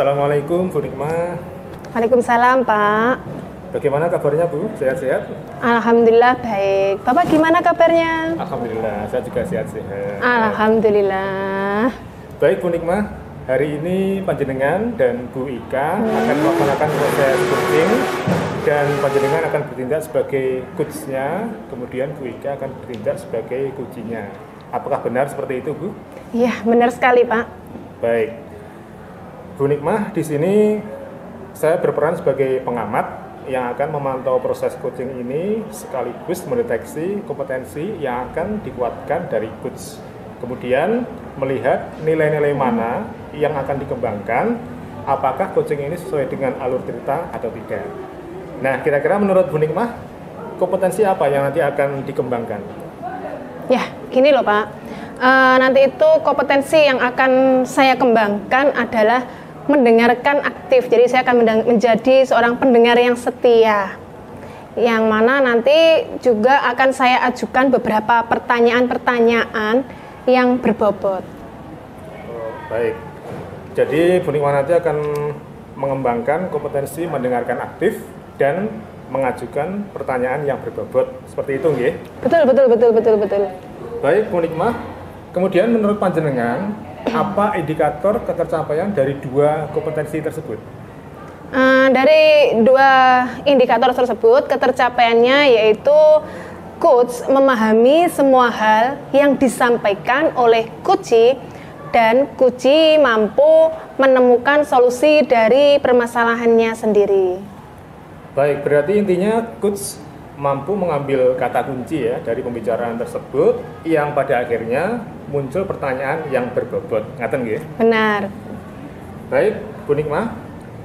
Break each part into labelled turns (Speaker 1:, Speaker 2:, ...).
Speaker 1: Assalamualaikum Bu Nikmah.
Speaker 2: Waalaikumsalam Pak.
Speaker 1: Bagaimana kabarnya Bu? Sehat-sehat?
Speaker 2: Alhamdulillah baik. Bapak gimana kabarnya?
Speaker 1: Alhamdulillah, saya juga sehat-sehat.
Speaker 2: Alhamdulillah.
Speaker 1: Baik Bu Nikmah, hari ini Panjenengan dan Bu Ika akan melaksanakan proses coaching dan Panjenengan akan bertindak sebagai coachnya, kemudian Bu Ika akan bertindak sebagai coachingnya. Apakah benar seperti itu Bu?
Speaker 2: Iya benar sekali Pak.
Speaker 1: Baik. Bu Nikmah, di sini saya berperan sebagai pengamat yang akan memantau proses coaching ini sekaligus mendeteksi kompetensi yang akan dikuatkan dari coach. Kemudian melihat nilai-nilai mana yang akan dikembangkan, apakah coaching ini sesuai dengan alur cerita atau tidak. Nah, kira-kira menurut Bu Nikmah, kompetensi apa yang nanti akan dikembangkan?
Speaker 2: Ya, gini loh Pak. Nanti itu kompetensi yang akan saya kembangkan adalah mendengarkan aktif. Jadi saya akan menjadi seorang pendengar yang setia. Yang mana nanti juga akan saya ajukan beberapa pertanyaan-pertanyaan yang berbobot.
Speaker 1: Oh, baik. Jadi Bu Nikmah nanti akan mengembangkan kompetensi mendengarkan aktif dan mengajukan pertanyaan yang berbobot. Seperti itu nggih?
Speaker 2: Betul.
Speaker 1: Baik Bu Nikmah. Kemudian menurut Panjenengan, apa indikator ketercapaian dari dua kompetensi tersebut?
Speaker 2: Dari dua indikator tersebut, ketercapaiannya yaitu coach memahami semua hal yang disampaikan oleh coachee dan coachee mampu menemukan solusi dari permasalahannya sendiri.
Speaker 1: Baik, berarti intinya coach mampu mengambil kata kunci ya dari pembicaraan tersebut yang pada akhirnya muncul pertanyaan yang berbobot. Ngaten nggih?
Speaker 2: Benar.
Speaker 1: Baik, Bu Nikmah,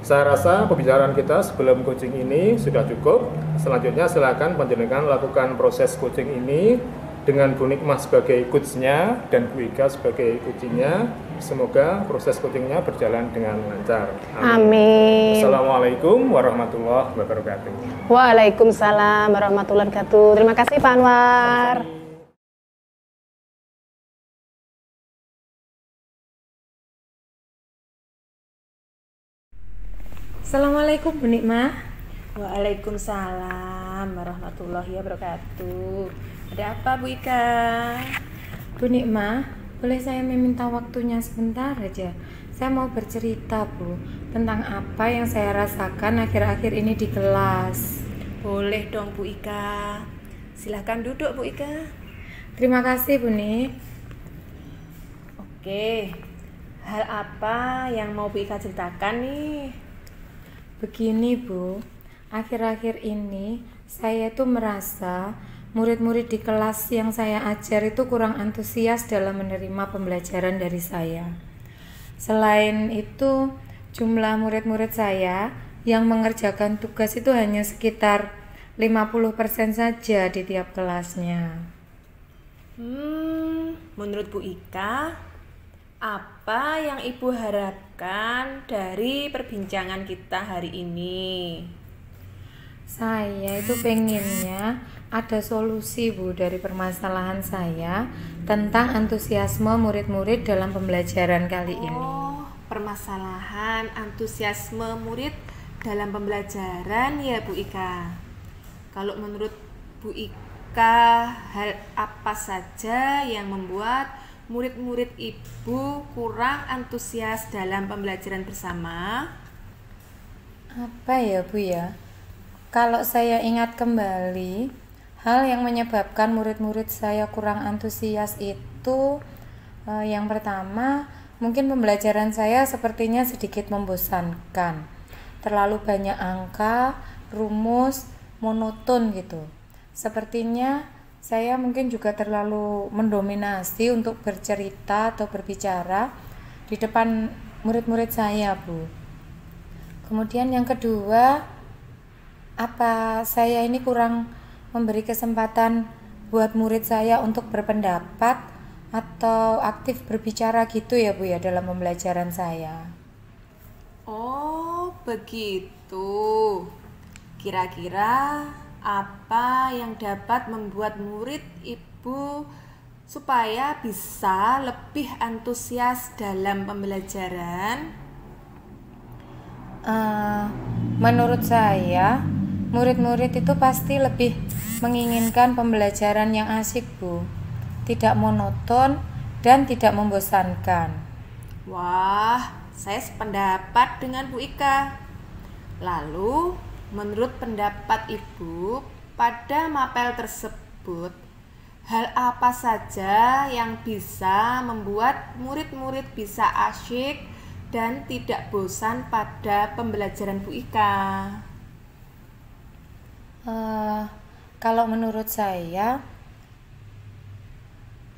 Speaker 1: saya rasa pembicaraan kita sebelum coaching ini sudah cukup. Selanjutnya silakan Panjenengan lakukan proses coaching ini dengan Bu Nikmah sebagai coachnya dan Bu Ika sebagai coachingnya. Semoga proses coachingnya berjalan dengan lancar.
Speaker 2: Amin.
Speaker 1: Assalamualaikum warahmatullahi wabarakatuh.
Speaker 2: Waalaikumsalam warahmatullahi wabarakatuh. Terima kasih Pak Anwar.
Speaker 3: Assalamualaikum Bu Nikmah. Waalaikumsalam warahmatullahi wabarakatuh. Ada apa Bu Ika? Bu Nikmah, boleh saya meminta waktunya sebentar aja? Saya mau bercerita Bu tentang apa yang saya rasakan akhir-akhir ini di kelas.
Speaker 4: Boleh dong Bu Ika. Silahkan duduk Bu Ika.
Speaker 3: Terima kasih Bu Nik.
Speaker 4: Oke, hal apa yang mau Bu Ika ceritakan nih?
Speaker 3: Begini Bu, akhir-akhir ini saya tuh merasa murid-murid di kelas yang saya ajar itu kurang antusias dalam menerima pembelajaran dari saya. Selain itu, jumlah murid-murid saya yang mengerjakan tugas itu hanya sekitar 50% saja di tiap kelasnya.
Speaker 4: Menurut Bu Ika, apa yang Ibu harapkan dari perbincangan kita hari ini?
Speaker 3: Saya itu pengennya ada solusi Bu dari permasalahan saya tentang antusiasme murid-murid dalam pembelajaran kali ini.
Speaker 4: Permasalahan antusiasme murid dalam pembelajaran ya Bu Ika. Kalau menurut Bu Ika, hal apa saja yang membuat murid-murid Ibu kurang antusias dalam pembelajaran bersama?
Speaker 3: Apa ya Bu ya? Kalau saya ingat kembali, hal yang menyebabkan murid-murid saya kurang antusias itu yang pertama, mungkin pembelajaran saya sepertinya sedikit membosankan. Terlalu banyak angka, rumus, monoton gitu. Sepertinya saya mungkin juga terlalu mendominasi untuk bercerita atau berbicara di depan murid-murid saya, Bu. Kemudian yang kedua, apa saya ini kurang memberi kesempatan buat murid saya untuk berpendapat atau aktif berbicara gitu ya Bu ya dalam pembelajaran saya.
Speaker 4: Oh begitu. Kira-kira apa yang dapat membuat murid Ibu supaya bisa lebih antusias dalam pembelajaran?
Speaker 3: Eh, menurut saya, murid-murid itu pasti lebih menginginkan pembelajaran yang asik, Bu. Tidak monoton dan tidak membosankan.
Speaker 4: Wah, saya sependapat dengan Bu Ika. Lalu, menurut pendapat Ibu, pada mapel tersebut, hal apa saja yang bisa membuat murid-murid bisa asyik dan tidak bosan pada pembelajaran Bu Ika?
Speaker 3: Kalau menurut saya,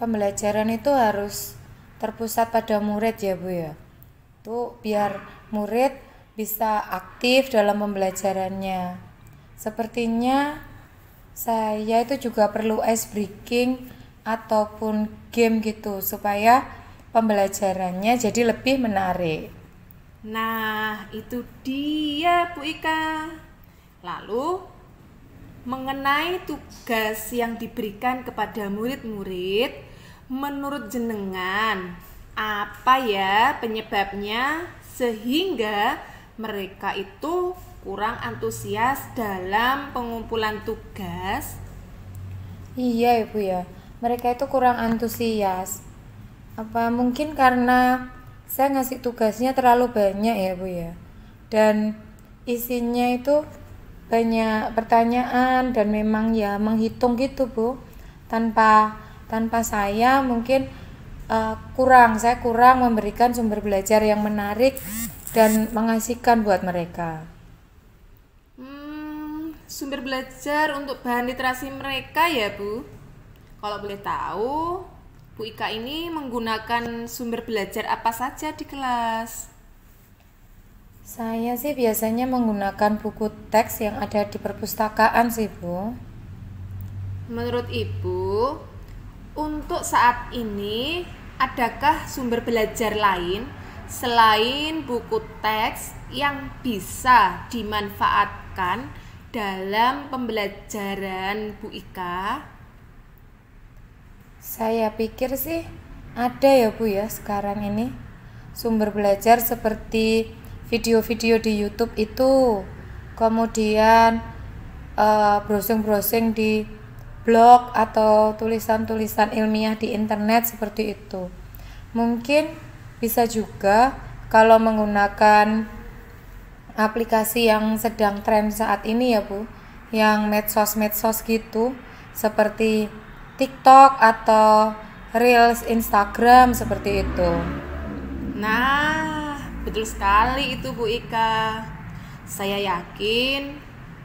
Speaker 3: pembelajaran itu harus terpusat pada murid ya Bu ya. Tuh biar murid bisa aktif dalam pembelajarannya. Sepertinya saya itu juga perlu ice breaking ataupun game gitu supaya pembelajarannya jadi lebih menarik.
Speaker 4: Nah, itu dia Bu Ika. Lalu, mengenai tugas yang diberikan kepada murid-murid, menurut jenengan, apa ya penyebabnya sehingga mereka itu kurang antusias dalam pengumpulan tugas?
Speaker 3: Iya Ibu ya, mereka itu kurang antusias. Apa mungkin karena saya ngasih tugasnya terlalu banyak ya Bu ya, dan isinya itu banyak pertanyaan dan memang ya menghitung gitu Bu. Tanpa saya mungkin saya kurang memberikan sumber belajar yang menarik dan mengasihkan buat mereka.
Speaker 4: Sumber belajar untuk bahan literasi mereka ya Bu. Kalau boleh tahu, Bu Ika ini menggunakan sumber belajar apa saja di kelas?
Speaker 3: Saya sih biasanya menggunakan buku teks yang ada di perpustakaan sih Bu.
Speaker 4: Menurut Ibu, untuk saat ini adakah sumber belajar lain selain buku teks yang bisa dimanfaatkan dalam pembelajaran Bu Ika?
Speaker 3: Saya pikir sih ada ya Bu ya sekarang ini sumber belajar seperti video-video di YouTube itu, kemudian browsing-browsing di blog atau tulisan-tulisan ilmiah di internet seperti itu. Mungkin bisa juga kalau menggunakan aplikasi yang sedang tren saat ini ya Bu, yang medsos-medsos gitu seperti TikTok atau Reels Instagram seperti itu.
Speaker 4: Nah, betul sekali itu Bu Ika. Saya yakin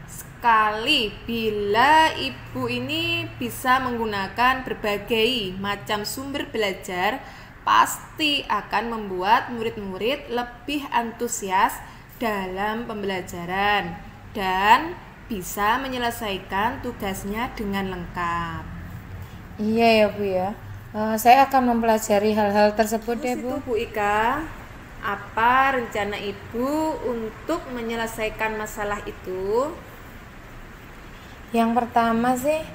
Speaker 4: sekali bila Ibu ini bisa menggunakan berbagai macam sumber belajar, pasti akan membuat murid-murid lebih antusias dalam pembelajaran dan bisa menyelesaikan tugasnya dengan lengkap.
Speaker 3: Iya ya Bu ya. Saya akan mempelajari hal-hal tersebut deh Bu.
Speaker 4: Bu Ika, apa rencana Ibu untuk menyelesaikan masalah itu?
Speaker 3: Yang pertama sih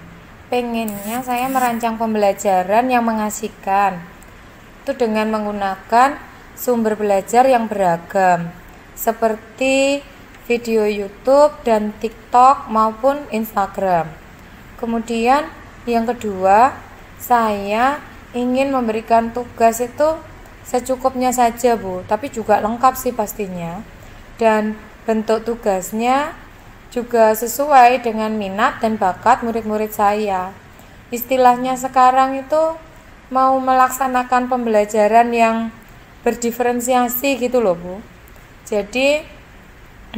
Speaker 3: pengennya saya merancang pembelajaran yang mengasihkan. Itu dengan menggunakan sumber belajar yang beragam seperti video YouTube dan TikTok maupun Instagram. Kemudian yang kedua, saya ingin memberikan tugas itu secukupnya saja Bu, tapi juga lengkap sih pastinya. Dan bentuk tugasnya juga sesuai dengan minat dan bakat murid-murid saya. Istilahnya sekarang itu mau melaksanakan pembelajaran yang berdiferensiasi gitu loh Bu. Jadi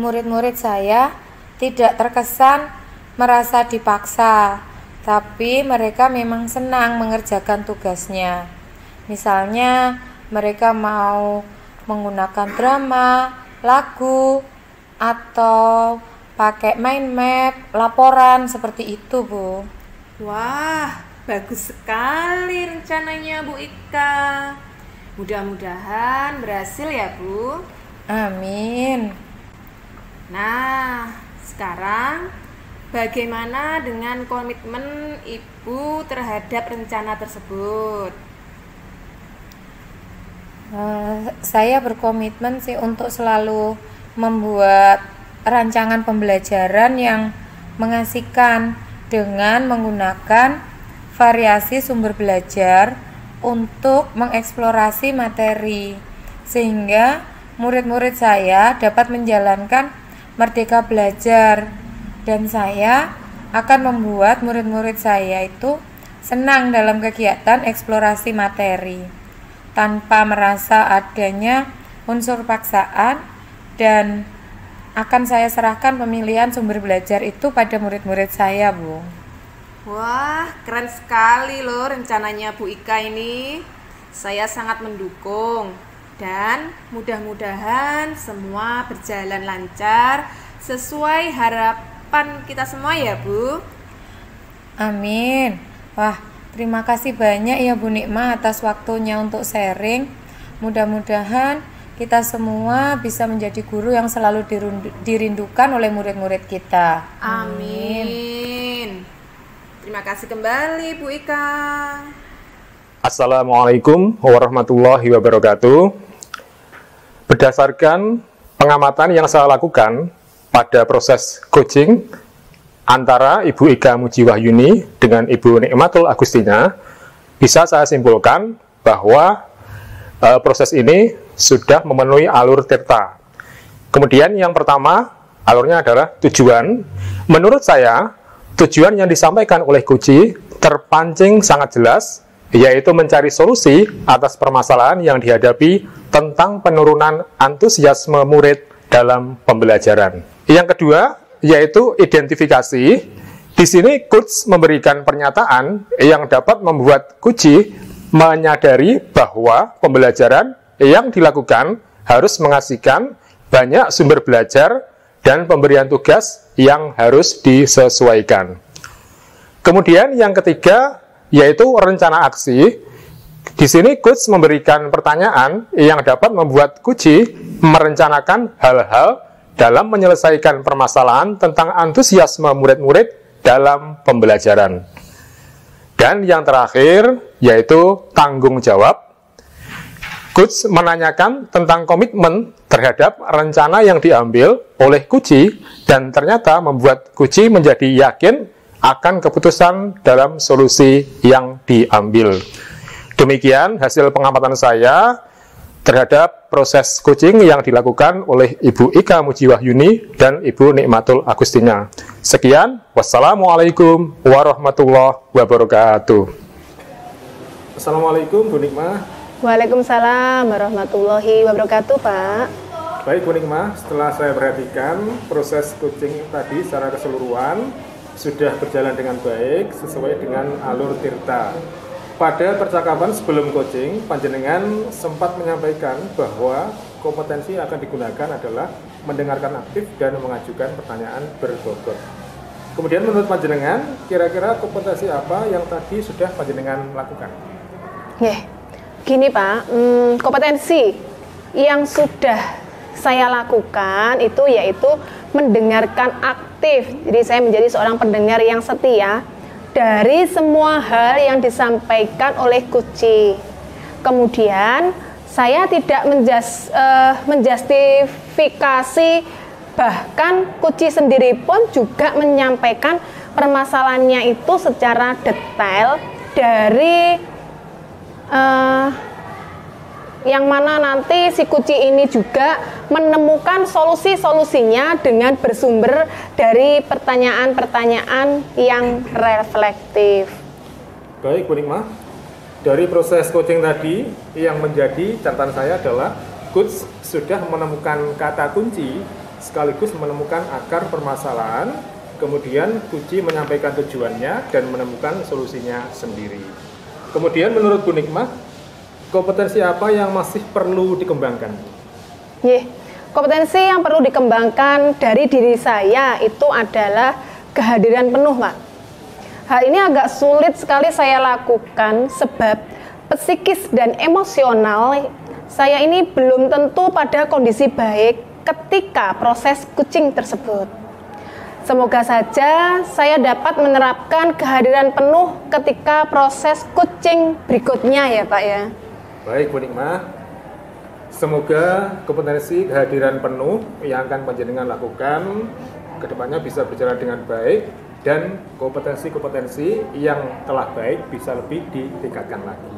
Speaker 3: murid-murid saya tidak terkesan merasa dipaksa, tapi mereka memang senang mengerjakan tugasnya. Misalnya mereka mau menggunakan drama, lagu, atau pakai mind map, laporan seperti itu Bu.
Speaker 4: Wah, bagus sekali rencananya Bu Ika. Mudah-mudahan berhasil ya Bu.
Speaker 3: Amin.
Speaker 4: Nah, sekarang bagaimana dengan komitmen Ibu terhadap rencana tersebut?
Speaker 3: Saya berkomitmen sih untuk selalu membuat rancangan pembelajaran yang mengasihkan dengan menggunakan variasi sumber belajar untuk mengeksplorasi materi, sehingga murid-murid saya dapat menjalankan merdeka belajar, dan saya akan membuat murid-murid saya itu senang dalam kegiatan eksplorasi materi tanpa merasa adanya unsur paksaan, dan akan saya serahkan pemilihan sumber belajar itu pada murid-murid saya, Bu.
Speaker 4: Wah, keren sekali loh rencananya Bu Ika ini. Saya sangat mendukung. Dan mudah-mudahan semua berjalan lancar sesuai harapan kita semua ya, Bu.
Speaker 3: Amin. Wah, terima kasih banyak ya Bu Nikmah atas waktunya untuk sharing. Mudah-mudahan kita semua bisa menjadi guru yang selalu dirindukan oleh murid-murid kita.
Speaker 4: Amin. Terima kasih kembali Bu Ika.
Speaker 1: Assalamualaikum warahmatullahi wabarakatuh. Berdasarkan pengamatan yang saya lakukan pada proses coaching antara Ibu Ika Mujiwahyuni dengan Ibu Nikmatul Agustina, bisa saya simpulkan bahwa proses ini sudah memenuhi alur tirta. Kemudian yang pertama, alurnya adalah tujuan. Menurut saya, tujuan yang disampaikan oleh Guci terpancing sangat jelas, yaitu mencari solusi atas permasalahan yang dihadapi tentang penurunan antusiasme murid dalam pembelajaran. Yang kedua, yaitu identifikasi. Di sini Coach memberikan pernyataan yang dapat membuat Guci menyadari bahwa pembelajaran yang dilakukan harus mengasihkan banyak sumber belajar dan pemberian tugas yang harus disesuaikan. Kemudian yang ketiga, yaitu rencana aksi. Di sini Coach memberikan pertanyaan yang dapat membuat Guci merencanakan hal-hal dalam menyelesaikan permasalahan tentang antusiasme murid-murid dalam pembelajaran. Dan yang terakhir, yaitu tanggung jawab. Coach menanyakan tentang komitmen terhadap rencana yang diambil oleh Guci, dan ternyata membuat Guci menjadi yakin akan keputusan dalam solusi yang diambil. Demikian hasil pengamatan saya terhadap proses coaching yang dilakukan oleh Ibu Ika Mujiwahyuni dan Ibu Nikmatul Agustina. Sekian, wassalamualaikum warahmatullahi wabarakatuh. Assalamualaikum Bu Nikmah.
Speaker 2: Waalaikumsalam warahmatullahi wabarakatuh, Pak.
Speaker 1: Baik Bu Nikmah, setelah saya perhatikan proses coaching tadi secara keseluruhan sudah berjalan dengan baik sesuai dengan alur tirta. Pada percakapan sebelum coaching, panjenengan sempat menyampaikan bahwa kompetensi yang akan digunakan adalah mendengarkan aktif dan mengajukan pertanyaan berbobot. Kemudian menurut panjenengan, kira-kira kompetensi apa yang tadi sudah panjenengan lakukan?
Speaker 2: Gini Pak, kompetensi yang sudah saya lakukan itu yaitu mendengarkan aktif. Jadi saya menjadi seorang pendengar yang setia dari semua hal yang disampaikan oleh Guci. Kemudian saya tidak menjustifikasi, bahkan Guci sendiri pun juga menyampaikan permasalahannya itu secara detail dari yang mana nanti si Guci ini juga menemukan solusi-solusinya dengan bersumber dari pertanyaan-pertanyaan yang reflektif.
Speaker 1: Baik Bu Nikmah, dari proses coaching tadi yang menjadi catatan saya adalah Coach sudah menemukan kata kunci sekaligus menemukan akar permasalahan, kemudian Guci menyampaikan tujuannya dan menemukan solusinya sendiri. Kemudian menurut Bu Nikmah, kompetensi apa yang masih perlu dikembangkan?
Speaker 2: Kompetensi yang perlu dikembangkan dari diri saya itu adalah kehadiran penuh, Pak. Hal ini agak sulit sekali saya lakukan sebab psikis dan emosional saya ini belum tentu pada kondisi baik ketika proses coaching tersebut. Semoga saja saya dapat menerapkan kehadiran penuh ketika proses coaching berikutnya ya Pak ya.
Speaker 1: Baik Bu Nikmah, Semoga kompetensi kehadiran penuh yang akan panjenengan lakukan kedepannya bisa berjalan dengan baik dan kompetensi-kompetensi yang telah baik bisa lebih ditingkatkan lagi.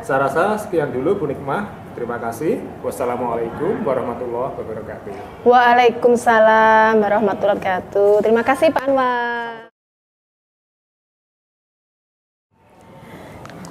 Speaker 1: Saya rasa sekian dulu Bu Nikmah. Terima kasih. Wassalamualaikum warahmatullahi wabarakatuh.
Speaker 2: Waalaikumsalam warahmatullahi wabarakatuh. Terima kasih Pak Anwar.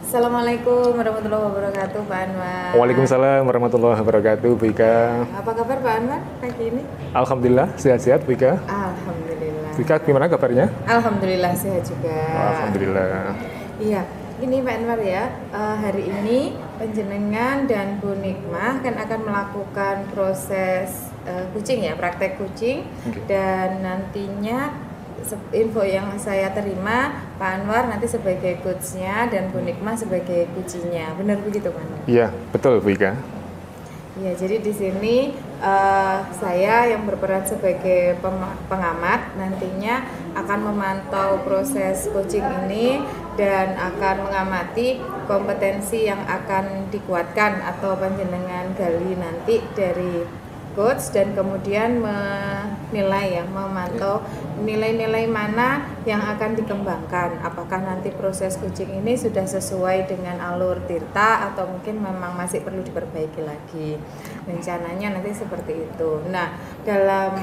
Speaker 3: Assalamualaikum warahmatullahi wabarakatuh Pak Anwar.
Speaker 1: Waalaikumsalam warahmatullahi wabarakatuh Bu Ika.
Speaker 3: Apa kabar Pak Anwar pagi ini?
Speaker 1: Alhamdulillah sehat-sehat Bu Ika.
Speaker 3: Alhamdulillah.
Speaker 1: Bu Ika gimana kabarnya?
Speaker 3: Alhamdulillah sehat juga.
Speaker 1: Alhamdulillah.
Speaker 3: Iya, ini Pak Anwar ya. Hari ini panjenengan dan Bu Nikmah akan melakukan proses kucing ya, praktek kucing.
Speaker 1: Okay.
Speaker 3: Dan nantinya info yang saya terima, Pak Anwar nanti sebagai coachnya dan Bu Nikmah sebagai kucinya. Benar begitu Pak Anwar?
Speaker 1: Iya, betul Bu Ika.
Speaker 3: Ya, jadi di sini saya yang berperan sebagai pengamat nantinya akan memantau proses coaching ini dan akan mengamati kompetensi yang akan dikuatkan atau panjenengan gali nanti dari coach dan kemudian menilai ya, memantau nilai-nilai mana yang akan dikembangkan. Apakah nanti proses coaching ini sudah sesuai dengan alur Tirta atau mungkin memang masih perlu diperbaiki lagi. Rencananya nanti seperti itu. Nah, dalam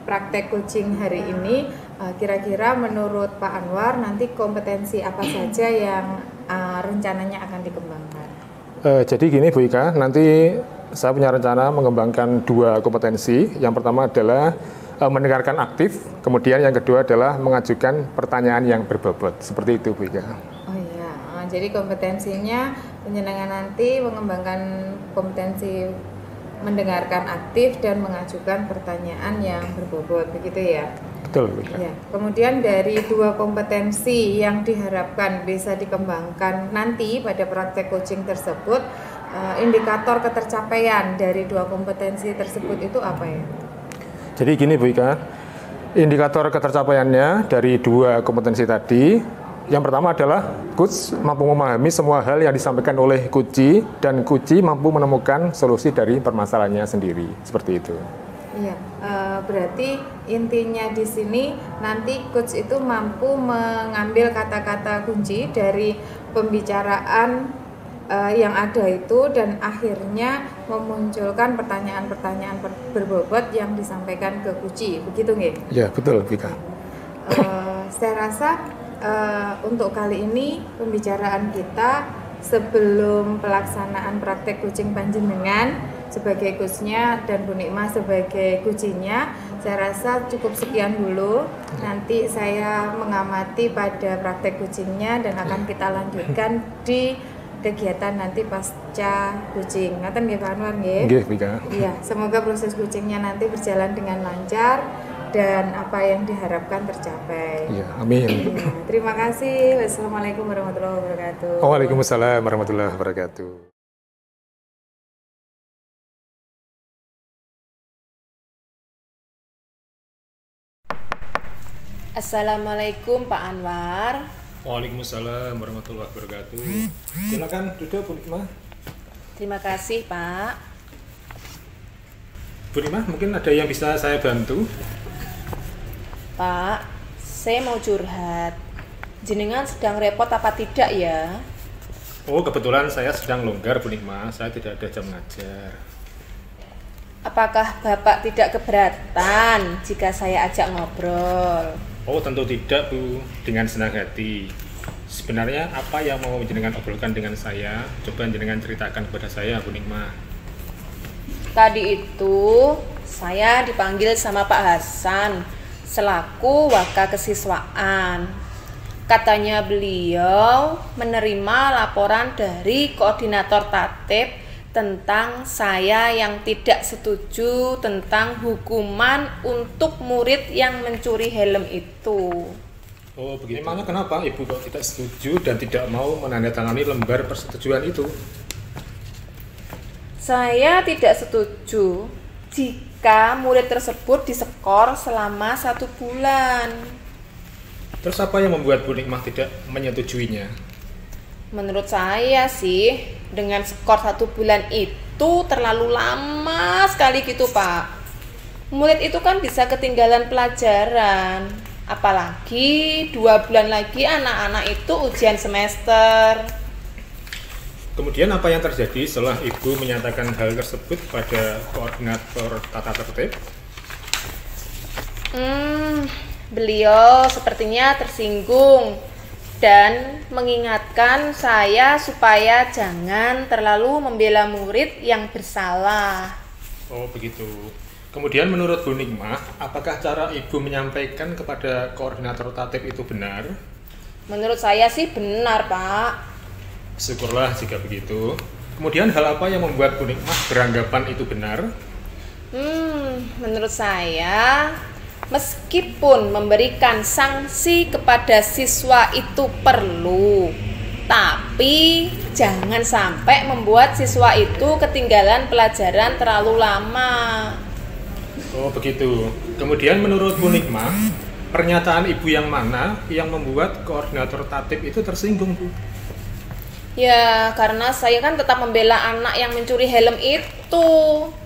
Speaker 3: praktek coaching hari ini kira-kira menurut Pak Anwar nanti kompetensi apa saja yang rencananya akan dikembangkan?
Speaker 1: Jadi gini Bu Ika, nanti saya punya rencana mengembangkan 2 kompetensi. Yang pertama adalah mendengarkan aktif, kemudian yang kedua adalah mengajukan pertanyaan yang berbobot. Seperti itu Bu Ika.
Speaker 3: Oh iya, jadi kompetensinya panjenengan nanti mengembangkan kompetensi mendengarkan aktif dan mengajukan pertanyaan yang berbobot, begitu ya?
Speaker 1: Betul Bu Ika.
Speaker 3: Ya. Kemudian dari 2 kompetensi yang diharapkan bisa dikembangkan nanti pada praktek coaching tersebut, indikator ketercapaian dari 2 kompetensi tersebut itu apa ya?
Speaker 1: Jadi gini Bu Ika, indikator ketercapaiannya dari 2 kompetensi tadi, yang pertama adalah coach mampu memahami semua hal yang disampaikan oleh kuci dan kuci mampu menemukan solusi dari permasalahannya sendiri, seperti itu.
Speaker 3: Iya, berarti intinya di sini nanti coach itu mampu mengambil kata-kata kunci dari pembicaraan yang ada itu dan akhirnya memunculkan pertanyaan-pertanyaan berbobot yang disampaikan ke kuci, begitu nggih?
Speaker 1: Ya betul, Vika.
Speaker 3: Saya rasa untuk kali ini pembicaraan kita sebelum pelaksanaan praktek kucing panjenengan sebagai coachnya dan Bu Nikmah sebagai kucinya, saya rasa cukup sekian dulu. Nanti saya mengamati pada praktek kucingnya dan akan kita lanjutkan di kegiatan nanti pasca kucing. Ngaten nggih Pak Anwar nggih?
Speaker 1: Nggih, Vika.
Speaker 3: Iya, semoga proses kucingnya nanti berjalan dengan lancar dan apa yang diharapkan tercapai.
Speaker 1: Iya, amin.
Speaker 3: Ya, terima kasih. Wassalamualaikum warahmatullahi wabarakatuh.
Speaker 1: Waalaikumsalam warahmatullahi wabarakatuh.
Speaker 4: Assalamualaikum Pak Anwar.
Speaker 1: Waalaikumsalam warahmatullahi wabarakatuh. Silakan duduk Bu Nikmah.
Speaker 4: Terima kasih Pak.
Speaker 1: Bu Nikmah, mungkin ada yang bisa saya bantu?
Speaker 4: Pak, saya mau curhat. Jenengan sedang repot apa tidak ya?
Speaker 1: Oh, kebetulan saya sedang longgar Bu Nikmah, saya tidak ada jam ngajar.
Speaker 4: Apakah Bapak tidak keberatan jika saya ajak ngobrol?
Speaker 1: Oh, tentu tidak Bu, dengan senang hati. Sebenarnya apa yang mau jenengan obrolkan dengan saya? Coba jenengan ceritakan kepada saya Bu Nikmah.
Speaker 4: Tadi itu saya dipanggil sama Pak Hasan selaku waka kesiswaan. Katanya beliau menerima laporan dari koordinator tatib tentang saya yang tidak setuju tentang hukuman untuk murid yang mencuri helm itu.
Speaker 1: Oh begitu. Memangnya kenapa Ibu kok tidak setuju dan tidak mau menandatangani lembar persetujuan itu?
Speaker 4: Saya tidak setuju jika murid tersebut disekor selama 1 bulan.
Speaker 1: Terus apa yang membuat Bu Nikmah tidak menyetujuinya?
Speaker 4: Menurut saya sih, dengan skor 1 bulan itu itu terlalu lama sekali gitu Pak. Murid itu kan bisa ketinggalan pelajaran. Apalagi 2 bulan lagi anak-anak itu ujian semester.
Speaker 1: Kemudian apa yang terjadi setelah Ibu menyatakan hal tersebut pada koordinator tata tertib?
Speaker 4: Beliau sepertinya tersinggung dan mengingatkan saya supaya jangan terlalu membela murid yang bersalah.
Speaker 1: Oh begitu. Kemudian menurut Bu Nikmah, apakah cara Ibu menyampaikan kepada koordinator tatip itu benar?
Speaker 4: Menurut saya sih benar Pak.
Speaker 1: Syukurlah jika begitu. Kemudian hal apa yang membuat Bu Nikmah beranggapan itu benar?
Speaker 4: Menurut saya, meskipun memberikan sanksi kepada siswa itu perlu, tapi jangan sampai membuat siswa itu ketinggalan pelajaran terlalu lama.
Speaker 1: Oh begitu. Kemudian menurut Bu Nikmah, pernyataan Ibu yang mana yang membuat koordinator tatip itu tersinggung, Bu?
Speaker 4: Ya, karena saya kan tetap membela anak yang mencuri helm itu.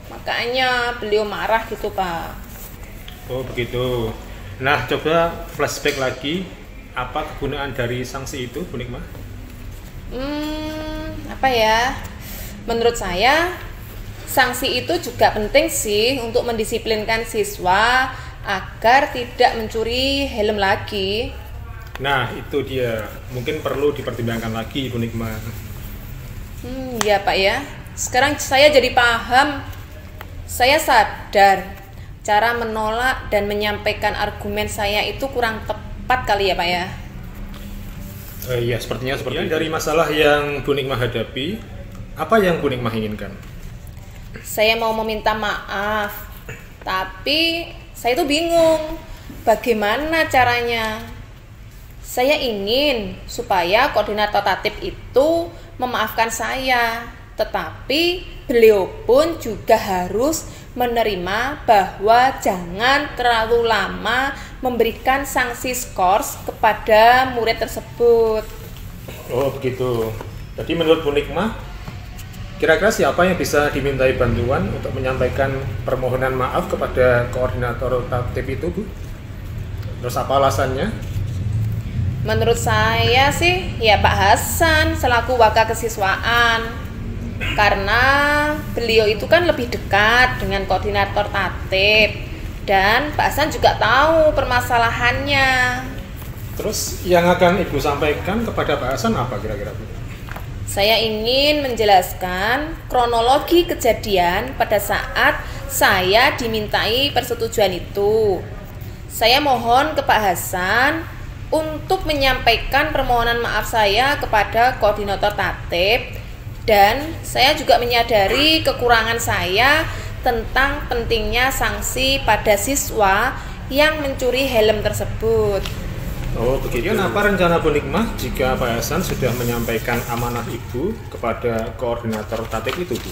Speaker 4: Makanya beliau marah gitu, Pak.
Speaker 1: Oh begitu. Nah, coba flashback lagi, apa kegunaan dari sanksi itu, Bu Nikmah?
Speaker 4: Apa ya? Menurut saya, sanksi itu juga penting sih untuk mendisiplinkan siswa agar tidak mencuri helm lagi.
Speaker 1: Nah, itu dia. Mungkin perlu dipertimbangkan lagi, Bu Nikmah.
Speaker 4: Ya Pak ya. Sekarang saya jadi paham. Saya sadar cara menolak dan menyampaikan argumen saya itu kurang tepat kali ya Pak ya.
Speaker 1: Iya, sepertinya seperti itu. Dari masalah yang Bu Nikmah hadapi, apa yang Bu Nikmah inginkan?
Speaker 4: Saya mau meminta maaf, tapi saya itu bingung bagaimana caranya. Saya ingin supaya koordinator tatip itu memaafkan saya, tetapi beliau pun juga harus menerima bahwa jangan terlalu lama memberikan sanksi skors kepada murid tersebut.
Speaker 1: Oh begitu. Jadi menurut Bu Nikmah, kira-kira siapa yang bisa dimintai bantuan untuk menyampaikan permohonan maaf kepada koordinator tatip itu, Bu? Terus apa alasannya?
Speaker 4: Menurut saya sih ya Pak Hasan selaku wakil kesiswaan, karena beliau itu kan lebih dekat dengan koordinator tatip dan Pak Hasan juga tahu permasalahannya.
Speaker 1: Terus yang akan Ibu sampaikan kepada Pak Hasan apa kira-kira, Bu?
Speaker 4: Saya ingin menjelaskan kronologi kejadian pada saat saya dimintai persetujuan itu. Saya mohon ke Pak Hasan untuk menyampaikan permohonan maaf saya kepada koordinator tatip, dan saya juga menyadari kekurangan saya tentang pentingnya sanksi pada siswa yang mencuri helm tersebut.
Speaker 1: Oh begitu. Apa rencana Bu Nikmah jika Pak Hasan sudah menyampaikan amanah Ibu kepada koordinator tatip itu, Bu?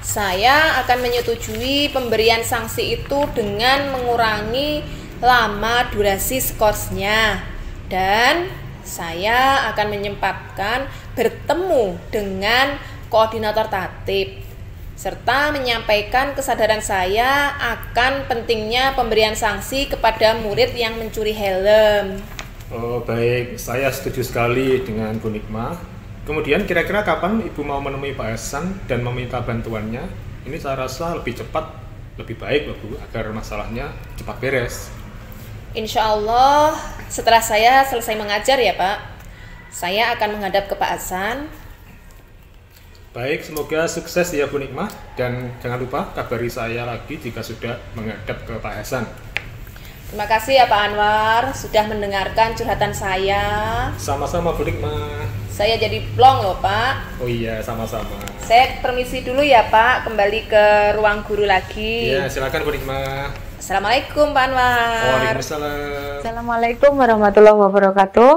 Speaker 4: Saya akan menyetujui pemberian sanksi itu dengan mengurangi lama durasi skorsnya, dan saya akan menyempatkan bertemu dengan koordinator tatip serta menyampaikan kesadaran saya akan pentingnya pemberian sanksi kepada murid yang mencuri helm.
Speaker 1: Oh baik, saya setuju sekali dengan Bu Nikmah. Kemudian kira-kira kapan Ibu mau menemui Pak Hasan dan meminta bantuannya? Ini saya rasa lebih cepat, lebih baik loh Bu, agar masalahnya cepat beres.
Speaker 4: Insya Allah setelah saya selesai mengajar ya Pak, saya akan menghadap ke Pak Hasan.
Speaker 1: Baik, semoga sukses ya Bu Nikmah, dan jangan lupa kabari saya lagi jika sudah menghadap ke Pak Hasan.
Speaker 4: Terima kasih ya Pak Anwar sudah mendengarkan curhatan saya.
Speaker 1: Sama-sama Bu Nikmah.
Speaker 4: Saya jadi plong loh Pak.
Speaker 1: Oh iya, sama-sama.
Speaker 4: Saya permisi dulu ya Pak, kembali ke ruang guru lagi.
Speaker 1: Iya, silakan Bu Nikmah.
Speaker 4: Assalamualaikum Pak Anwar.
Speaker 1: Waalaikumsalam.
Speaker 3: Assalamualaikum warahmatullahi wabarakatuh.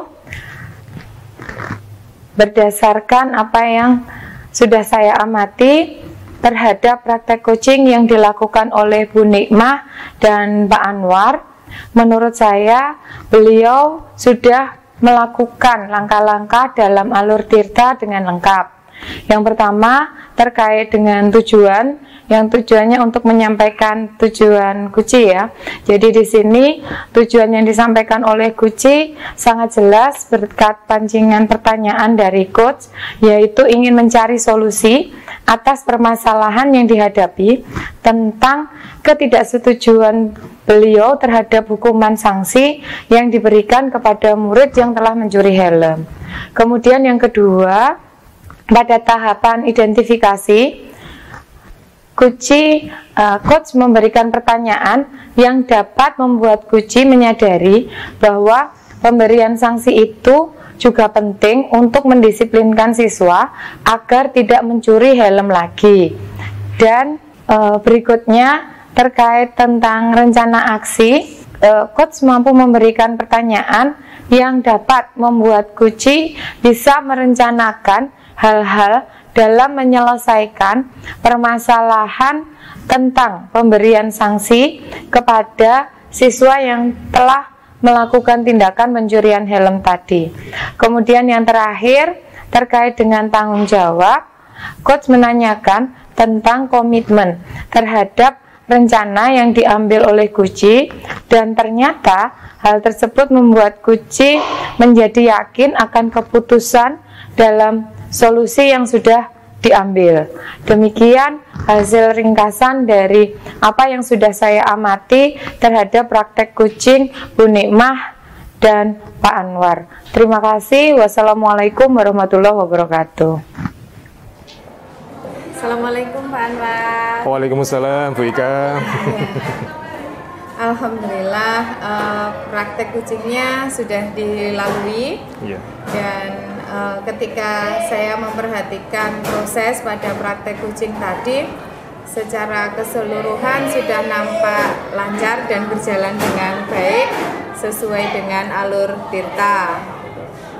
Speaker 3: Berdasarkan apa yang sudah saya amati terhadap praktek coaching yang dilakukan oleh Bu Nikmah dan Pak Anwar, menurut saya beliau sudah melakukan langkah-langkah dalam alur tirta dengan lengkap. Yang pertama terkait dengan tujuan, yang tujuannya untuk menyampaikan tujuan Guci ya. Jadi di sini tujuan yang disampaikan oleh Guci sangat jelas berkat pancingan pertanyaan dari coach, yaitu ingin mencari solusi atas permasalahan yang dihadapi tentang ketidaksetujuan beliau terhadap hukuman sanksi yang diberikan kepada murid yang telah mencuri helm. Kemudian yang kedua, pada tahapan identifikasi, coach memberikan pertanyaan yang dapat membuat Guci menyadari bahwa pemberian sanksi itu juga penting untuk mendisiplinkan siswa agar tidak mencuri helm lagi. Dan berikutnya terkait tentang rencana aksi, coach mampu memberikan pertanyaan yang dapat membuat Guci bisa merencanakan hal-hal dalam menyelesaikan permasalahan tentang pemberian sanksi kepada siswa yang telah melakukan tindakan pencurian helm tadi. Kemudian yang terakhir terkait dengan tanggung jawab, coach menanyakan tentang komitmen terhadap rencana yang diambil oleh Guci, dan ternyata hal tersebut membuat Guci menjadi yakin akan keputusan dalam solusi yang sudah diambil. Demikian hasil ringkasan dari apa yang sudah saya amati terhadap praktek kucing Bu Nikmah dan Pak Anwar. Terima kasih. Wassalamualaikum warahmatullahi wabarakatuh.
Speaker 4: Assalamualaikum Pak Anwar.
Speaker 1: Waalaikumsalam Bu Ika.
Speaker 4: Alhamdulillah praktek kucingnya sudah dilalui.
Speaker 1: Iya.
Speaker 4: Dan ketika saya memperhatikan proses pada praktek kucing tadi, secara keseluruhan sudah nampak lancar dan berjalan dengan baik sesuai dengan alur Tirta.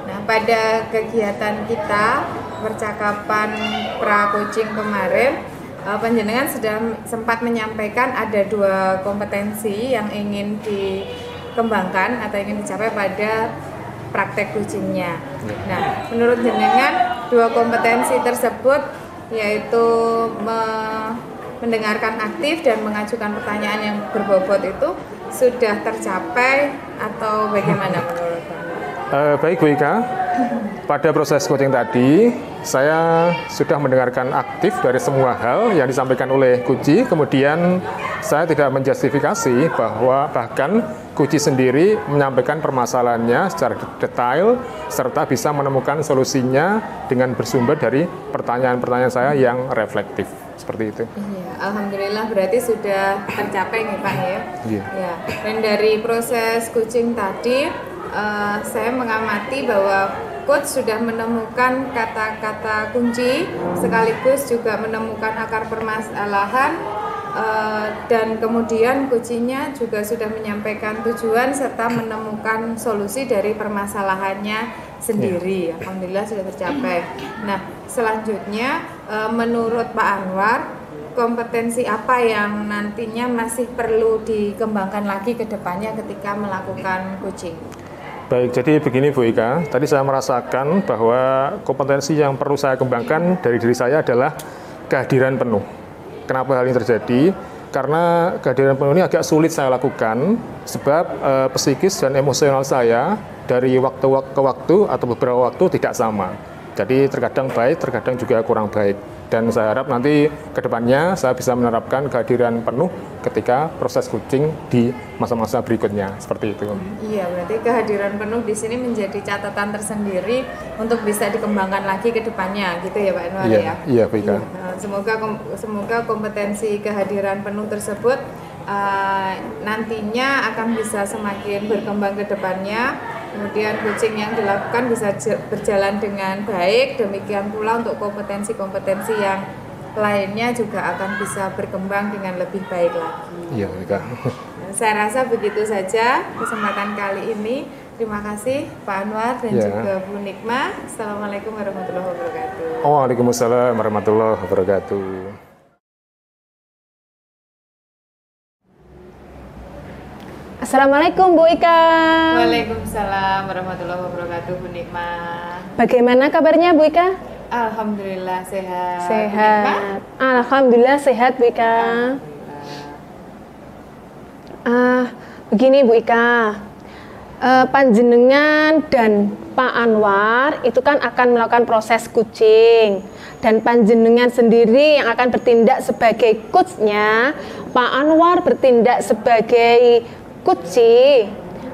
Speaker 4: Nah, pada kegiatan kita percakapan pra kucing kemarin, panjenengan sudah sempat menyampaikan ada 2 kompetensi yang ingin dikembangkan atau ingin dicapai pada praktek kucingnya. Nah, menurut jenengan 2 kompetensi tersebut yaitu mendengarkan aktif dan mengajukan pertanyaan yang berbobot itu sudah tercapai atau bagaimana menurut Anda?
Speaker 1: Baik Bu Ika, pada proses coaching tadi saya sudah mendengarkan aktif dari semua hal yang disampaikan oleh Guci. Kemudian saya tidak menjustifikasi bahwa bahkan Guci sendiri menyampaikan permasalahannya secara detail serta bisa menemukan solusinya dengan bersumber dari pertanyaan-pertanyaan saya yang reflektif. Seperti itu.
Speaker 4: Iya, alhamdulillah berarti sudah tercapai nih Pak ya.
Speaker 1: Iya.
Speaker 4: Ya. Dan dari proses coaching tadi saya mengamati bahwa coach sudah menemukan kata-kata kunci sekaligus juga menemukan akar permasalahan, dan kemudian coachingnya juga sudah menyampaikan tujuan serta menemukan solusi dari permasalahannya sendiri. Alhamdulillah sudah tercapai. Nah, selanjutnya menurut Pak Anwar, kompetensi apa yang nantinya masih perlu dikembangkan lagi ke depannya ketika melakukan coaching?
Speaker 1: Baik, jadi begini Bu Ika, tadi saya merasakan bahwa kompetensi yang perlu saya kembangkan dari diri saya adalah kehadiran penuh. Kenapa hal ini terjadi? Karena kehadiran penuh ini agak sulit saya lakukan, sebab psikis dan emosional saya dari waktu ke waktu atau beberapa waktu tidak sama. Jadi terkadang baik, terkadang juga kurang baik. Dan saya harap nanti ke depannya saya bisa menerapkan kehadiran penuh ketika proses coaching di masa-masa berikutnya, seperti itu.
Speaker 4: Iya, berarti kehadiran penuh di sini menjadi catatan tersendiri untuk bisa dikembangkan lagi ke depannya, gitu ya Pak Anwar ya?
Speaker 1: Iya, Pak Ika.
Speaker 4: Semoga kompetensi kehadiran penuh tersebut nantinya akan bisa semakin berkembang ke depannya. Kemudian coaching yang dilakukan bisa berjalan dengan baik, demikian pula untuk kompetensi-kompetensi yang lainnya juga akan bisa berkembang dengan lebih baik lagi.
Speaker 1: Iya, Ika.
Speaker 4: Saya rasa begitu saja kesempatan kali ini. Terima kasih Pak Anwar dan juga Bu Nikmah. Assalamualaikum warahmatullahi wabarakatuh.
Speaker 1: Waalaikumsalam warahmatullahi wabarakatuh.
Speaker 2: Assalamualaikum Bu Ika.
Speaker 4: Waalaikumsalam warahmatullahi wabarakatuh Bu Nikmah.
Speaker 2: Bagaimana kabarnya Bu Ika?
Speaker 3: Alhamdulillah sehat.
Speaker 2: Sehat. Alhamdulillah sehat Bu Ika. Begini Bu Ika, panjenengan dan Pak Anwar itu kan akan melakukan proses coaching, dan panjenengan sendiri yang akan bertindak sebagai coachnya, Pak Anwar bertindak sebagai coachee.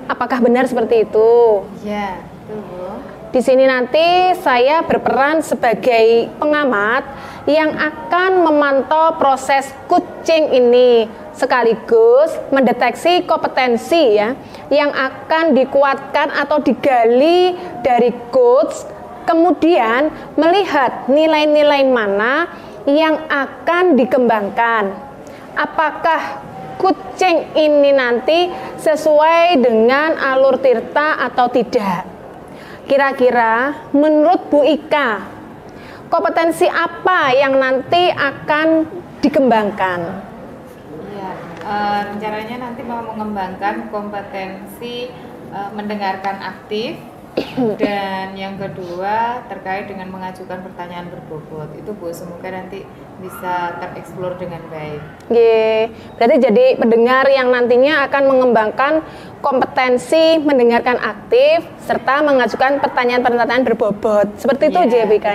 Speaker 2: Apakah benar seperti itu?
Speaker 3: Ya, betul Bu.
Speaker 2: Di sini nanti saya berperan sebagai pengamat yang akan memantau proses coaching ini, sekaligus mendeteksi kompetensi ya yang akan dikuatkan atau digali dari coach, kemudian melihat nilai-nilai mana yang akan dikembangkan. Apakah coaching ini nanti sesuai dengan alur tirta atau tidak? Kira-kira menurut Bu Ika, kompetensi apa yang nanti akan dikembangkan?
Speaker 3: Ya, rencananya nanti mau mengembangkan kompetensi mendengarkan aktif, dan yang kedua terkait dengan mengajukan pertanyaan berbobot. Itu Bu, semoga nanti bisa tereksplor dengan baik.
Speaker 2: Oke, berarti jadi pendengar yang nantinya akan mengembangkan kompetensi mendengarkan aktif serta mengajukan pertanyaan-pertanyaan berbobot. Seperti itu aja Bu Ika.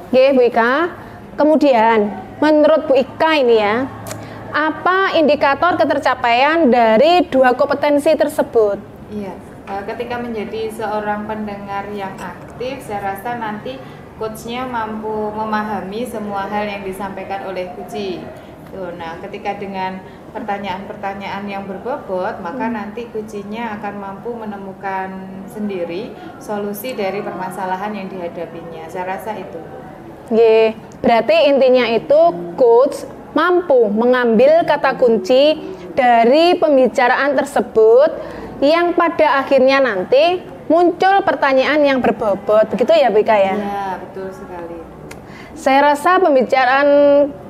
Speaker 2: Oke Bu Ika. Kemudian menurut Bu Ika ini ya, apa indikator ketercapaian dari dua kompetensi tersebut?
Speaker 3: Iya, ketika menjadi seorang pendengar yang aktif, saya rasa nanti coachnya mampu memahami semua hal yang disampaikan oleh coachee. Nah, ketika dengan pertanyaan-pertanyaan yang berbobot, maka nanti coachee-nya akan mampu menemukan sendiri solusi dari permasalahan yang dihadapinya. Saya rasa itu.
Speaker 2: Oke, berarti intinya itu coach mampu mengambil kata kunci dari pembicaraan tersebut yang pada akhirnya nanti muncul pertanyaan yang berbobot. Begitu ya Bu Ika ya?
Speaker 3: Ya, betul sekali.
Speaker 2: Saya rasa pembicaraan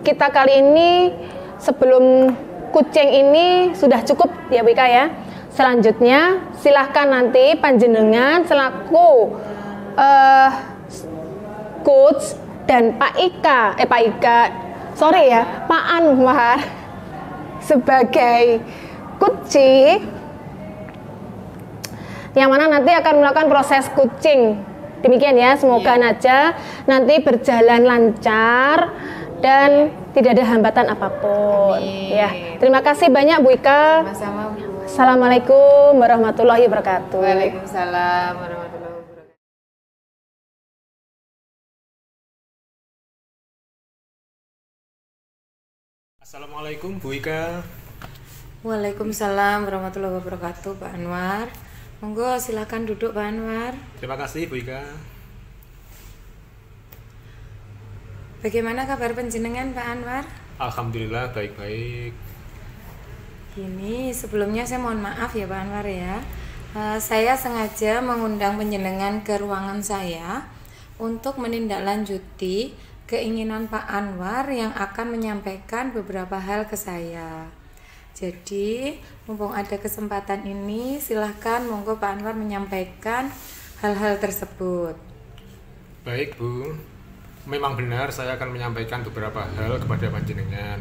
Speaker 2: kita kali ini sebelum kucing ini sudah cukup ya Bu Ika ya. Selanjutnya silahkan nanti panjenengan selaku coach dan Pak Anwar sebagai coachee yang mana nanti akan melakukan proses coaching. Demikian ya, semoga aja nanti berjalan lancar dan tidak ada hambatan apapun.
Speaker 3: Amin.
Speaker 2: Ya, terima kasih banyak Bu Ika.
Speaker 3: Sama-sama Bu.
Speaker 2: Assalamualaikum warahmatullahi wabarakatuh.
Speaker 3: Waalaikumsalam warahmatullahi wabarakatuh.
Speaker 1: Assalamualaikum Bu Ika.
Speaker 3: Waalaikumsalam warahmatullahi wabarakatuh, Pak Anwar. Monggo silakan duduk Pak Anwar.
Speaker 1: Terima kasih Bu Ika.
Speaker 3: Bagaimana kabar panjenengan Pak Anwar?
Speaker 1: Alhamdulillah baik-baik.
Speaker 3: Gini, sebelumnya saya mohon maaf ya Pak Anwar ya. Saya sengaja mengundang panjenengan ke ruangan saya untuk menindaklanjuti keinginan Pak Anwar yang akan menyampaikan beberapa hal ke saya. Jadi, mumpung ada kesempatan ini, silahkan monggo Pak Anwar menyampaikan hal-hal tersebut.
Speaker 1: Baik Bu, memang benar saya akan menyampaikan beberapa hal kepada panjenengan,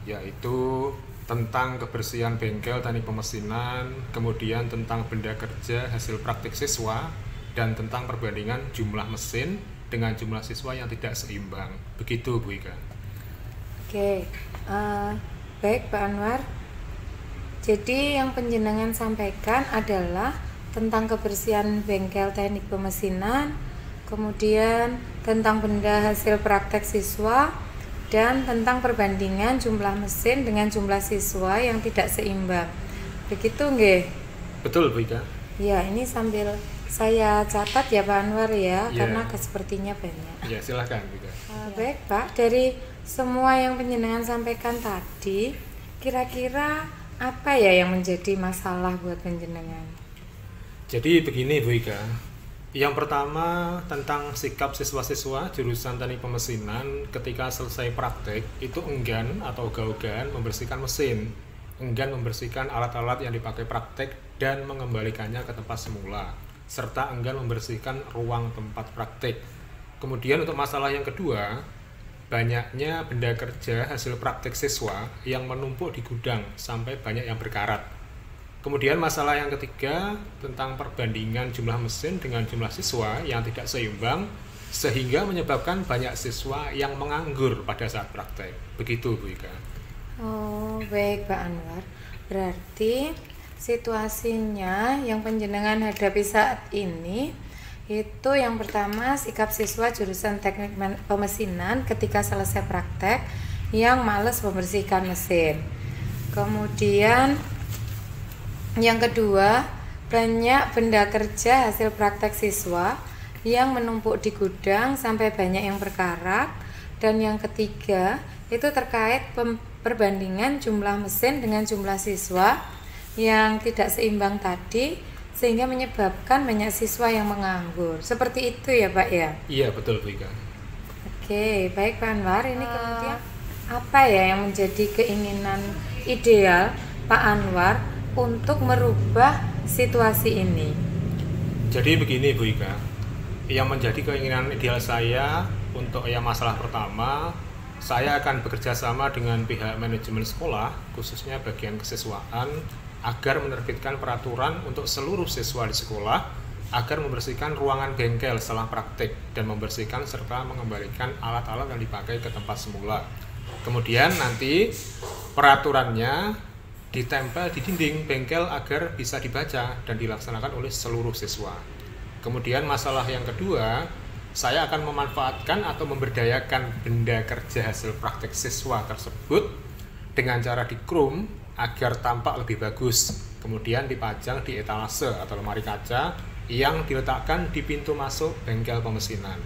Speaker 1: yaitu tentang kebersihan bengkel teknik pemesinan, kemudian tentang benda kerja hasil praktik siswa, dan tentang perbandingan jumlah mesin dengan jumlah siswa yang tidak seimbang. Begitu Bu Ika.
Speaker 3: Oke, baik Pak Anwar. Jadi yang panjenengan sampaikan adalah tentang kebersihan bengkel teknik pemesinan, kemudian tentang benda hasil praktek siswa, dan tentang perbandingan jumlah mesin dengan jumlah siswa yang tidak seimbang. Begitu nggih?
Speaker 1: Betul Bu Ika.
Speaker 3: Ya, ini sambil saya catat ya Pak Anwar ya,
Speaker 1: Ya.
Speaker 3: karena sepertinya banyak.
Speaker 1: Ya silahkan Bu Ika.
Speaker 3: Baik Pak, dari semua yang panjenengan sampaikan tadi, kira-kira apa ya yang menjadi masalah buat panjenengan?
Speaker 1: Jadi begini Bu Ika. Yang pertama tentang sikap siswa-siswa jurusan teknik pemesinan ketika selesai praktek itu enggan atau ogah-ogahan membersihkan mesin, enggan membersihkan alat-alat yang dipakai praktek dan mengembalikannya ke tempat semula, serta enggan membersihkan ruang tempat praktek. Kemudian untuk masalah yang kedua, banyaknya benda kerja hasil praktek siswa yang menumpuk di gudang sampai banyak yang berkarat. Kemudian masalah yang ketiga tentang perbandingan jumlah mesin dengan jumlah siswa yang tidak seimbang sehingga menyebabkan banyak siswa yang menganggur pada saat praktek. Begitu Bu Ika.
Speaker 3: Oh, baik Pak Anwar. Berarti situasinya yang panjenengan hadapi saat ini itu yang pertama sikap siswa jurusan teknik pemesinan ketika selesai praktek yang malas membersihkan mesin. Kemudian yang kedua, banyak benda kerja hasil praktek siswa yang menumpuk di gudang sampai banyak yang berkarat. Dan yang ketiga, itu terkait perbandingan jumlah mesin dengan jumlah siswa yang tidak seimbang tadi, sehingga menyebabkan banyak siswa yang menganggur. Seperti itu ya Pak ya?
Speaker 1: Iya betul Bu Ika.
Speaker 3: Oke, baik Pak Anwar. Ini kemudian apa ya yang menjadi keinginan ideal Pak Anwar untuk merubah situasi ini?
Speaker 1: Jadi begini Bu Ika, yang menjadi keinginan ideal saya untuk yang masalah pertama, saya akan bekerja sama dengan pihak manajemen sekolah, khususnya bagian kesiswaan, agar menerbitkan peraturan untuk seluruh siswa di sekolah agar membersihkan ruangan bengkel setelah praktik dan membersihkan serta mengembalikan alat-alat yang dipakai ke tempat semula. Kemudian nanti peraturannya ditempel di dinding bengkel agar bisa dibaca dan dilaksanakan oleh seluruh siswa. Kemudian masalah yang kedua, saya akan memanfaatkan atau memberdayakan benda kerja hasil praktek siswa tersebut dengan cara dikrum agar tampak lebih bagus. Kemudian dipajang di etalase atau lemari kaca yang diletakkan di pintu masuk bengkel pemesinan.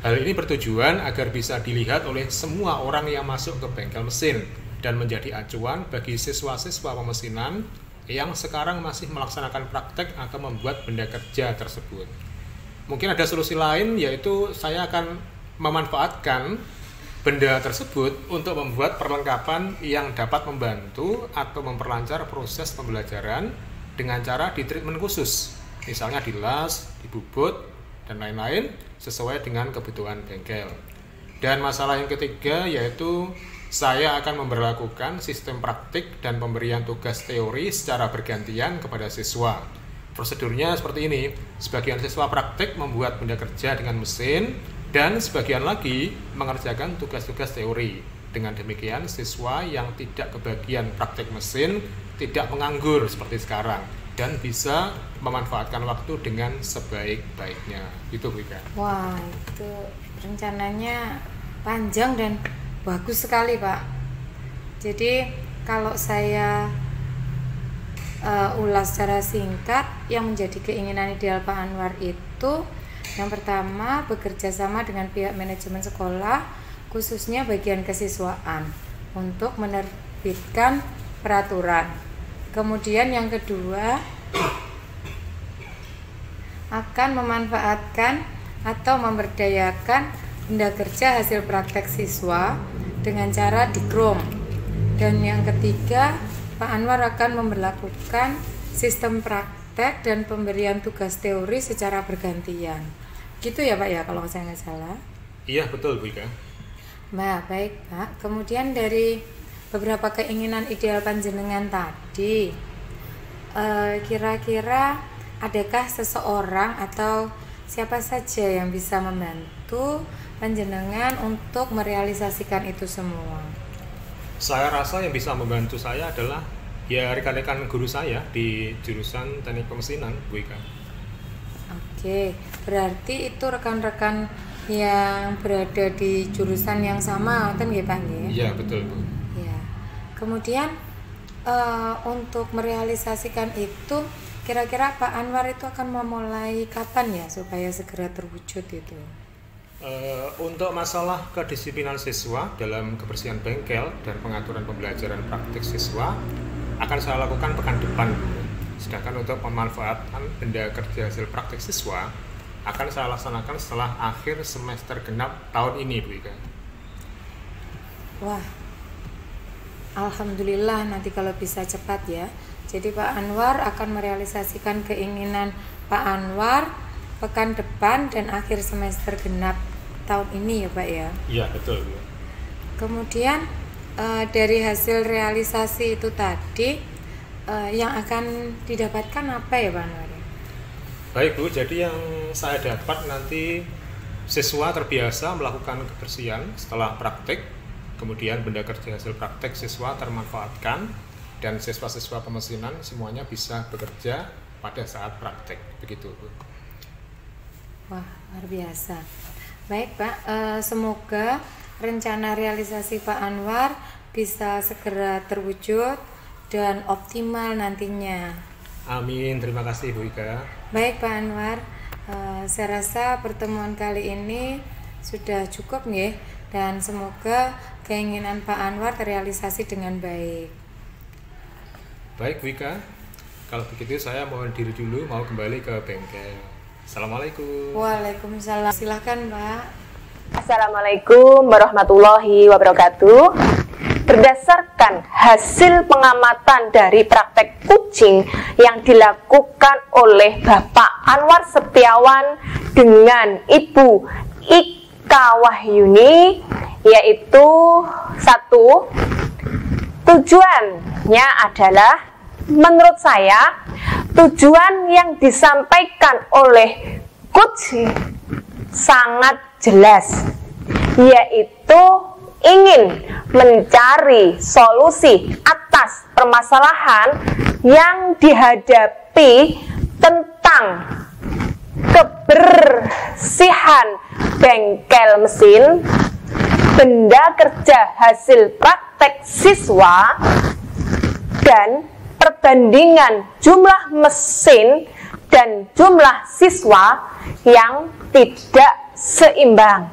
Speaker 1: Hal ini bertujuan agar bisa dilihat oleh semua orang yang masuk ke bengkel mesin dan menjadi acuan bagi siswa-siswa pemesinan yang sekarang masih melaksanakan praktek atau membuat benda kerja tersebut. Mungkin ada solusi lain, yaitu saya akan memanfaatkan benda tersebut untuk membuat perlengkapan yang dapat membantu atau memperlancar proses pembelajaran dengan cara di treatment khusus, misalnya dilas, dibubut, dan lain-lain sesuai dengan kebutuhan bengkel. Dan masalah yang ketiga yaitu saya akan memberlakukan sistem praktik dan pemberian tugas teori secara bergantian kepada siswa. Prosedurnya seperti ini, sebagian siswa praktik membuat benda kerja dengan mesin dan sebagian lagi mengerjakan tugas-tugas teori. Dengan demikian siswa yang tidak kebagian praktik mesin tidak menganggur seperti sekarang dan bisa memanfaatkan waktu dengan sebaik-baiknya. Itu Bu Ika.
Speaker 3: Wah, itu rencananya panjang dan bagus sekali Pak. Jadi kalau saya ulas secara singkat, yang menjadi keinginan ideal Pak Anwar itu yang pertama bekerja sama dengan pihak manajemen sekolah, khususnya bagian kesiswaan, untuk menerbitkan peraturan. Kemudian yang kedua, akan memanfaatkan atau memberdayakan benda kerja hasil praktek siswa dengan cara dikrom. Dan yang ketiga, Pak Anwar akan memberlakukan sistem praktek dan pemberian tugas teori secara bergantian. Gitu ya Pak ya, kalau saya nggak salah?
Speaker 1: Iya betul Bu Ika.
Speaker 3: Nah, baik Pak. Kemudian dari beberapa keinginan ideal panjenengan tadi, kira-kira adakah seseorang atau siapa saja yang bisa membantu panjenengan untuk merealisasikan itu semua?
Speaker 1: Saya rasa yang bisa membantu saya adalah ya rekan-rekan guru saya di jurusan teknik pemesinan Bu Ika.
Speaker 3: Oke, berarti itu rekan-rekan yang berada di jurusan yang sama, kan nggih Pak nggih?
Speaker 1: Iya betul Bu.
Speaker 3: Ya. Kemudian untuk merealisasikan itu, kira-kira Pak Anwar itu akan memulai kapan ya supaya segera terwujud itu?
Speaker 1: Untuk masalah kedisiplinan siswa dalam kebersihan bengkel dan pengaturan pembelajaran praktik siswa akan saya lakukan pekan depan. Sedangkan untuk pemanfaatan benda kerja hasil praktik siswa akan saya laksanakan setelah akhir semester genap tahun ini Bu Ika.
Speaker 3: Wah, alhamdulillah nanti kalau bisa cepat ya. Jadi Pak Anwar akan merealisasikan keinginan Pak Anwar pekan depan dan akhir semester genap tahun ini ya Pak ya?
Speaker 1: Iya, betul.
Speaker 3: Kemudian dari hasil realisasi itu tadi yang akan didapatkan apa ya Pak Anwar?
Speaker 1: Baik Bu, jadi yang saya dapat nanti siswa terbiasa melakukan kebersihan setelah praktik, kemudian benda kerja hasil praktik siswa termanfaatkan, dan siswa-siswa pemesinan semuanya bisa bekerja pada saat praktik, begitu Bu.
Speaker 3: Wah, luar biasa. Baik Pak, semoga rencana realisasi Pak Anwar bisa segera terwujud dan optimal nantinya.
Speaker 1: Amin, terima kasih Bu Ika.
Speaker 3: Baik Pak Anwar, saya rasa pertemuan kali ini sudah cukup nih, dan semoga keinginan Pak Anwar terrealisasi dengan baik.
Speaker 1: Baik Bu Ika, kalau begitu saya mohon diri dulu, mau kembali ke bengkel. Assalamualaikum.
Speaker 3: Waalaikumsalam. Silahkan Pak.
Speaker 2: Assalamualaikum warahmatullahi wabarakatuh. Berdasarkan hasil pengamatan dari praktek kucing yang dilakukan oleh Bapak Anwar Setiawan dengan Ibu Ika Wahyuni, yaitu 1. Tujuannya adalah, menurut saya, tujuan yang disampaikan oleh Coach sangat jelas, yaitu ingin mencari solusi atas permasalahan yang dihadapi tentang kebersihan bengkel mesin, benda kerja hasil praktek siswa, dan perbandingan jumlah mesin dan jumlah siswa yang tidak seimbang.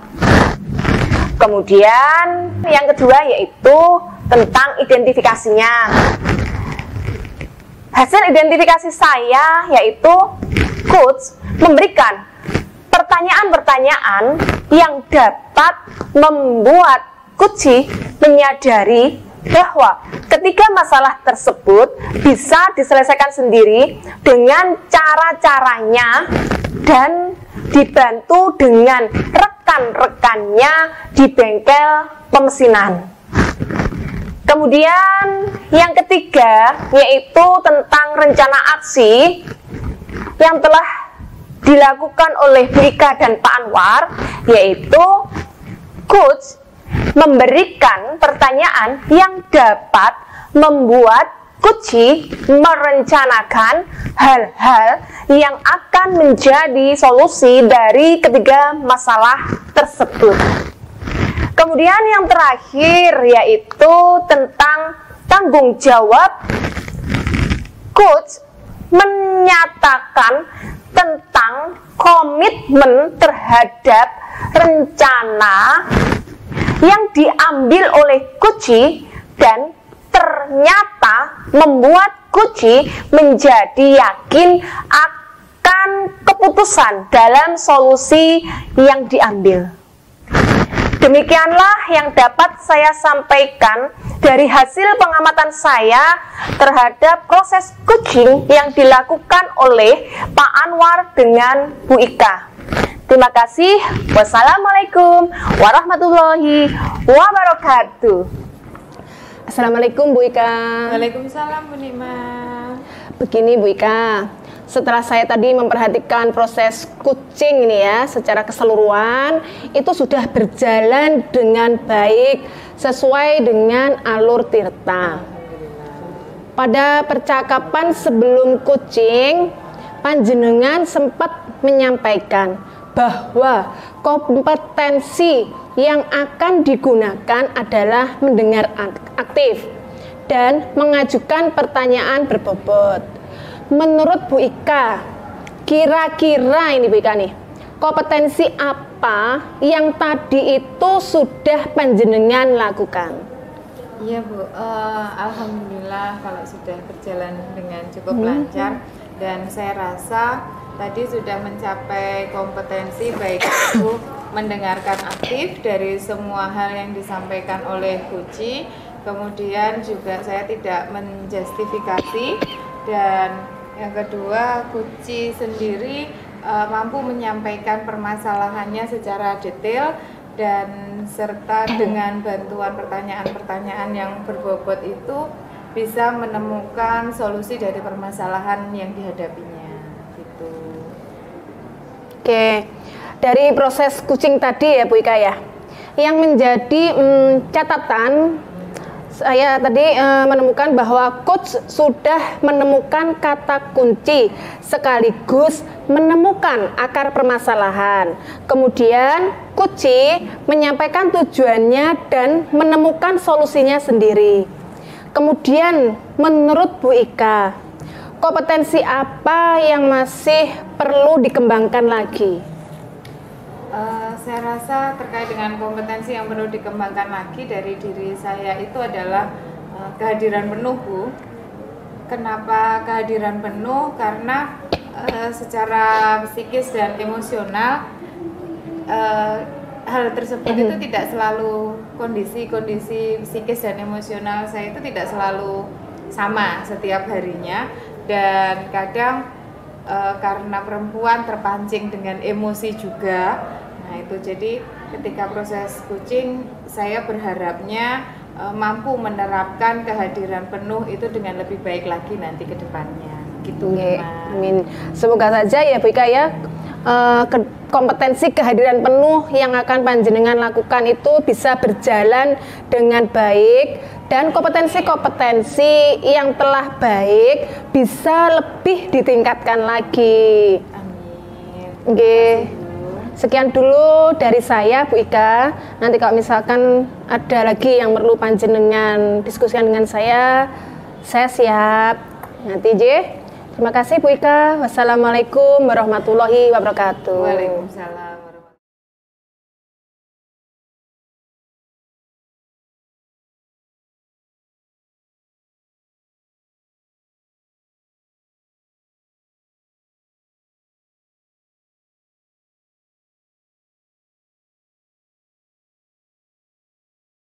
Speaker 2: Kemudian yang kedua yaitu tentang identifikasinya. Hasil identifikasi saya yaitu Coach memberikan pertanyaan-pertanyaan yang dapat membuat Coach menyadari bahwa ketika masalah tersebut bisa diselesaikan sendiri dengan cara-caranya dan dibantu dengan rekan-rekannya di bengkel pemesinan. Kemudian yang ketiga yaitu tentang rencana aksi yang telah dilakukan oleh Bu Ika dan Pak Anwar, yaitu Coach memberikan pertanyaan yang dapat membuat Kuci merencanakan hal-hal yang akan menjadi solusi dari ketiga masalah tersebut. Kemudian yang terakhir yaitu tentang tanggung jawab. Coach menyatakan tentang komitmen terhadap rencana yang diambil oleh Kuci dan ternyata membuat Kuci menjadi yakin akan keputusan dalam solusi yang diambil. Demikianlah yang dapat saya sampaikan dari hasil pengamatan saya terhadap proses kucing yang dilakukan oleh Pak Anwar dengan Bu Ika. Terima kasih. Wassalamualaikum warahmatullahi wabarakatuh. Assalamualaikum Bu Ika.
Speaker 3: Waalaikumsalam Bu Nima.
Speaker 2: Begini Bu Ika, setelah saya tadi memperhatikan proses kucing ini ya secara keseluruhan, itu sudah berjalan dengan baik sesuai dengan alur tirta. Pada percakapan sebelum kucing, panjenengan sempat menyampaikan bahwa kompetensi yang akan digunakan adalah mendengar aktif dan mengajukan pertanyaan berbobot. Menurut Bu Ika, kira-kira ini Bu Ika nih, kompetensi apa yang tadi itu sudah panjenengan lakukan?
Speaker 3: Iya Bu, alhamdulillah kalau sudah berjalan dengan cukup lancar, dan saya rasa tadi sudah mencapai kompetensi baik itu mendengarkan aktif dari semua hal yang disampaikan oleh Kuci, kemudian juga saya tidak menjustifikasi, dan yang kedua Kuci sendiri mampu menyampaikan permasalahannya secara detail dan serta dengan bantuan pertanyaan-pertanyaan yang berbobot itu bisa menemukan solusi dari permasalahan yang dihadapinya gitu.
Speaker 2: Oke, dari proses kucing tadi ya Bu Ika ya, yang menjadi catatan saya tadi menemukan bahwa coach sudah menemukan kata kunci sekaligus menemukan akar permasalahan. Kemudian Kuci menyampaikan tujuannya dan menemukan solusinya sendiri. Kemudian menurut Bu Ika, kompetensi apa yang masih perlu dikembangkan lagi?
Speaker 3: Saya rasa terkait dengan kompetensi yang perlu dikembangkan lagi dari diri saya itu adalah kehadiran penuh, Bu. Kenapa kehadiran penuh? Karena secara psikis dan emosional hal tersebut itu tidak selalu, kondisi psikis dan emosional saya itu tidak selalu sama setiap harinya, dan kadang karena perempuan terpancing dengan emosi juga. Nah itu jadi ketika proses coaching saya berharapnya mampu menerapkan kehadiran penuh itu dengan lebih baik lagi nanti ke depannya gitu.
Speaker 2: Amin. Semoga saja ya Bu Ika ya, kompetensi kehadiran penuh yang akan panjenengan lakukan itu bisa berjalan dengan baik, dan kompetensi-kompetensi yang telah baik bisa lebih ditingkatkan lagi.
Speaker 3: Amin.
Speaker 2: Oke. Sekian dulu dari saya Bu Ika. Nanti kalau misalkan ada lagi yang perlu panjenengan diskusikan dengan saya siap. Nanti J. Terima kasih Bu Ika. Wassalamualaikum warahmatullahi wabarakatuh.
Speaker 3: Waalaikumsalam.